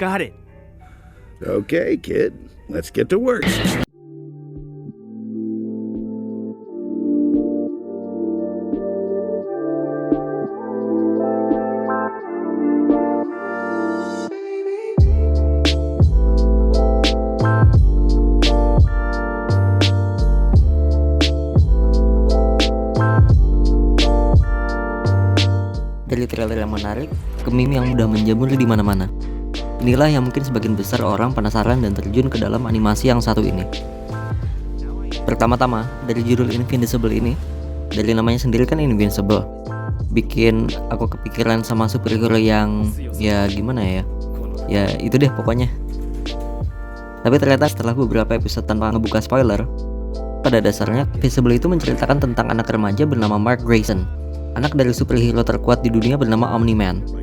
Got it. Okay, kid. Let's get to work. Dari trailer yang menarik ke meme yang mudah menjamur di mana-mana. Inilah yang mungkin sebagian besar orang penasaran dan terjun ke dalam animasi yang satu ini. Pertama-tama, dari judul Invincible ini, dari namanya sendiri kan Invincible, bikin aku kepikiran sama superhero yang ya gimana ya. Ya itu deh pokoknya. Tapi ternyata setelah beberapa episode tanpa ngebuka spoiler, pada dasarnya Invincible itu menceritakan tentang anak remaja bernama Mark Grayson, anak dari superhero terkuat di dunia bernama Omni-Man.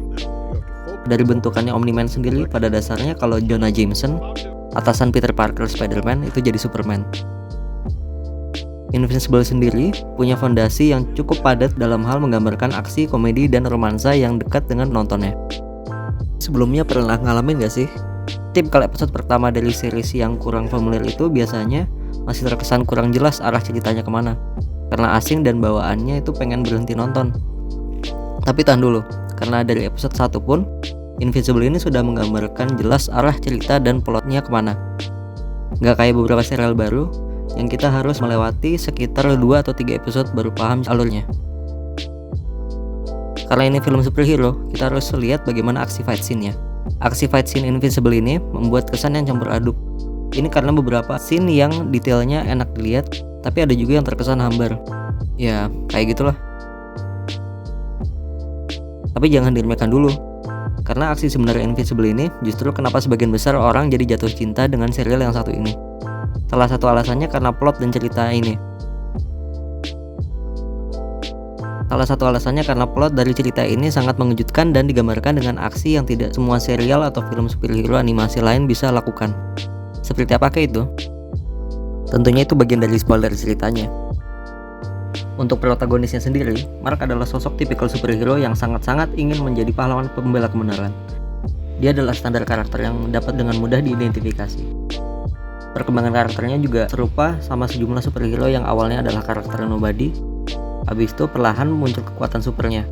Dari bentukannya Omni-Man sendiri, pada dasarnya kalau Jonah Jameson, atasan Peter Parker Spider-Man, itu jadi Superman. Invincible sendiri punya fondasi yang cukup padat dalam hal menggambarkan aksi, komedi, dan romansa yang dekat dengan penontonnya. Sebelumnya pernah ngalamin gak sih? Kalau episode pertama dari series yang kurang familiar itu biasanya masih terkesan kurang jelas arah ceritanya kemana, karena asing dan bawaannya itu pengen berhenti nonton. Tapi tahan dulu, karena dari episode 1 pun Invincible ini sudah menggambarkan jelas arah cerita dan plotnya kemana. Gak kayak beberapa serial baru yang kita harus melewati sekitar 2 atau 3 episode baru paham alurnya. Karena ini film superhero, kita harus lihat bagaimana aksi fight scene-nya. Aksi fight scene Invincible ini membuat kesan yang campur aduk. Ini karena beberapa scene yang detailnya enak dilihat, tapi ada juga yang terkesan hambar. Ya, kayak gitulah. Tapi jangan diremehkan dulu, karena aksi sebenarnya Invincible ini justru kenapa sebagian besar orang jadi jatuh cinta dengan serial yang satu ini. Salah satu alasannya karena plot dan cerita ini. Salah satu alasannya karena plot dari cerita ini sangat mengejutkan dan digambarkan dengan aksi yang tidak semua serial atau film superhero animasi lain bisa lakukan. Seperti apakah itu? Tentunya itu bagian dari spoiler ceritanya. Untuk protagonisnya sendiri, Mark adalah sosok tipikal superhero yang sangat-sangat ingin menjadi pahlawan pembela kebenaran. Dia adalah standar karakter yang dapat dengan mudah diidentifikasi. Perkembangan karakternya juga serupa sama sejumlah superhero yang awalnya adalah karakter nobody, habis itu perlahan muncul kekuatan supernya.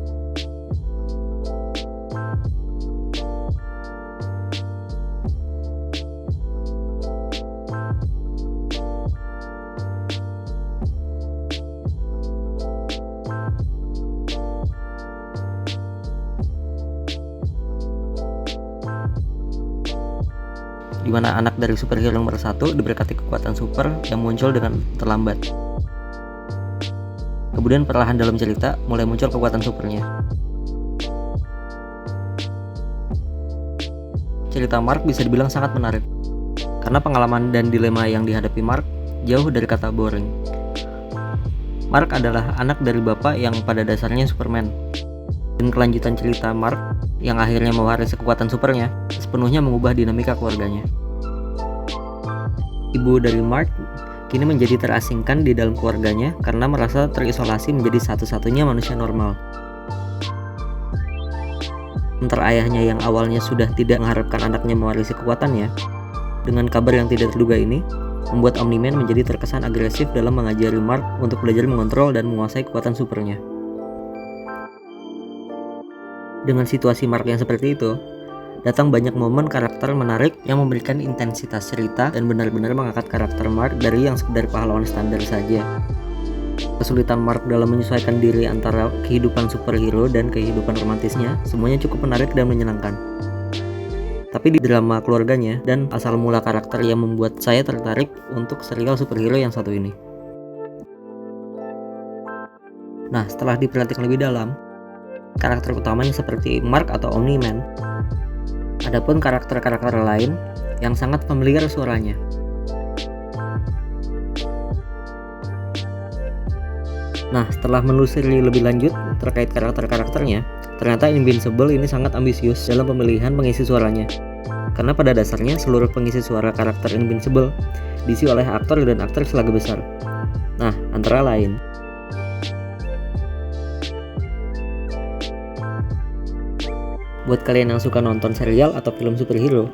Di mana anak dari superhero nomor 1 diberkati kekuatan super yang muncul dengan terlambat. Kemudian perlahan dalam cerita mulai muncul kekuatan supernya. Cerita Mark bisa dibilang sangat menarik, karena pengalaman dan dilema yang dihadapi Mark jauh dari kata boring. Mark adalah anak dari bapak yang pada dasarnya Superman, dan kelanjutan cerita Mark yang akhirnya mewarisi kekuatan supernya sepenuhnya mengubah dinamika keluarganya. Ibu dari Mark kini menjadi terasingkan di dalam keluarganya karena merasa terisolasi menjadi satu-satunya manusia normal. Sementara ayahnya yang awalnya sudah tidak mengharapkan anaknya mewarisi kekuatannya, dengan kabar yang tidak terduga ini membuat Omni-Man menjadi terkesan agresif dalam mengajari Mark untuk belajar mengontrol dan menguasai kekuatan supernya. Dengan situasi Mark yang seperti itu, datang banyak momen karakter menarik yang memberikan intensitas cerita dan benar-benar mengangkat karakter Mark dari yang sekedar pahlawan standar saja. Kesulitan Mark dalam menyesuaikan diri antara kehidupan superhero dan kehidupan romantisnya semuanya cukup menarik dan menyenangkan. Tapi di drama keluarganya dan asal mula karakter yang membuat saya tertarik untuk serial superhero yang satu ini. Nah, setelah diperhatikan lebih dalam, karakter utamanya seperti Mark atau Omni-Man, adapun karakter-karakter lain yang sangat familiar suaranya. Nah, setelah menelusuri lebih lanjut terkait karakter-karakternya, ternyata Invincible ini sangat ambisius dalam pemilihan pengisi suaranya. Karena pada dasarnya seluruh pengisi suara karakter Invincible diisi oleh aktor dan aktris laga besar. Nah, antara lain Buat kalian yang suka nonton serial atau film superhero,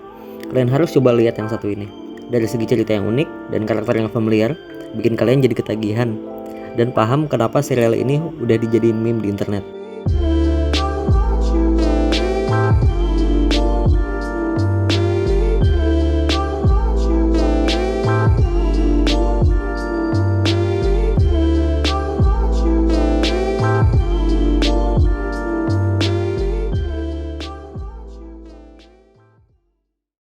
kalian harus coba lihat yang satu ini. Dari segi cerita yang unik dan karakter yang familiar, bikin kalian jadi ketagihan dan paham kenapa serial ini udah dijadiin meme di internet.